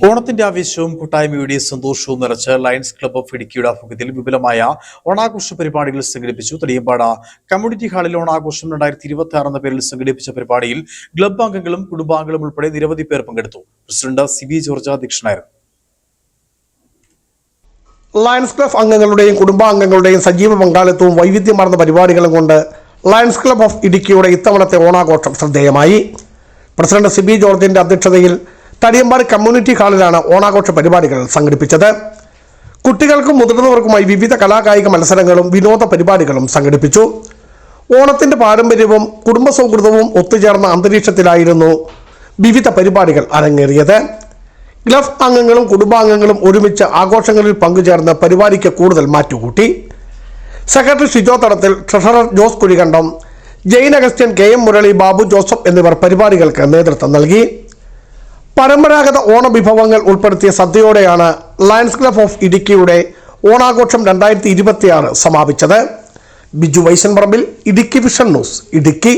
ഓണത്തിന്റെ ആവേശവും കൂട്ടായ്മയുടെ സന്തോഷവും നിറച്ച് ലയൺസ് ക്ലബ്ബ് ഓഫ് ഇടുക്കിയുടെ ആഭിമുഖ്യത്തിൽ വിപുലമായ ഓണാഘോഷ പരിപാടികൾ സംഘടിപ്പിച്ചു. തടിയമ്പാട് കമ്മ്യൂണിറ്റി ഹാളിൽ ഓണാഘോഷം 2026 എന്ന പേരിൽ സംഘടിപ്പിച്ച പരിപാടിയിൽ ക്ലബ്ബ് അംഗങ്ങളും കുടുംബാംഗങ്ങളും ഉൾപ്പെടെ നിരവധി പേർ പങ്കെടുത്തു. പ്രസിഡന്റ് CB ജോർജ് അധ്യക്ഷനായിരുന്നു. ലയൺസ് ക്ലബ്ബ് അംഗങ്ങളുടെയും കുടുംബാംഗങ്ങളുടെയും സജീവ പങ്കാളിത്തവും വൈവിധ്യമാർന്ന പരിപാടികളും കൊണ്ട് ലയൺസ് ക്ലബ്ബ് ഓഫ് ഇടുക്കിയുടെ ഇത്തവണത്തെ ഓണാഘോഷം ശ്രദ്ധേയമായി. പ്രസിഡന്റ് CB ജോർജിന്റെ അധ്യക്ഷതയിൽ തടിയമ്പാട് കമ്മ്യൂണിറ്റി ഹാളിലാണ് ഓണാഘോഷ പരിപാടികൾ സംഘടിപ്പിച്ചത്. കുട്ടികൾക്കും മുതിർന്നവർക്കുമായി വിവിധ കലാകായിക മത്സരങ്ങളും വിനോദ പരിപാടികളും സംഘടിപ്പിച്ചു. ഓണത്തിന്റെ പാരമ്പര്യവും കുടുംബ സൗഹൃദവും ഒത്തുചേർന്ന അന്തരീക്ഷത്തിലായിരുന്നു വിവിധ പരിപാടികൾ അരങ്ങേറിയത്. ക്ലബ്ബ് അംഗങ്ങളും കുടുംബാംഗങ്ങളും ഒരുമിച്ച് ആഘോഷങ്ങളിൽ പങ്കുചേർന്ന് പരിപാടിക്ക് കൂടുതൽ മാറ്റുകൂട്ടി. Secretary Shijo Thadathil, treasurer Jose Kuzhikandam, Jain Augustine, KM Murali, Babu Joseph എന്നിവർ പരിപാടികൾക്ക് നേതൃത്വം നൽകി. പരമ്പരാഗത ഓണവിഭവങ്ങൾ ഉൾപ്പെടുത്തിയ സദ്യയോടെയാണ് ലയൺസ് ക്ലബ്ബ് ഓഫ് ഇടുക്കിയുടെ ഓണാഘോഷം 2026 സമാപിച്ചത്. Biju Vaishanparambil, Idukki vision news, Idukki.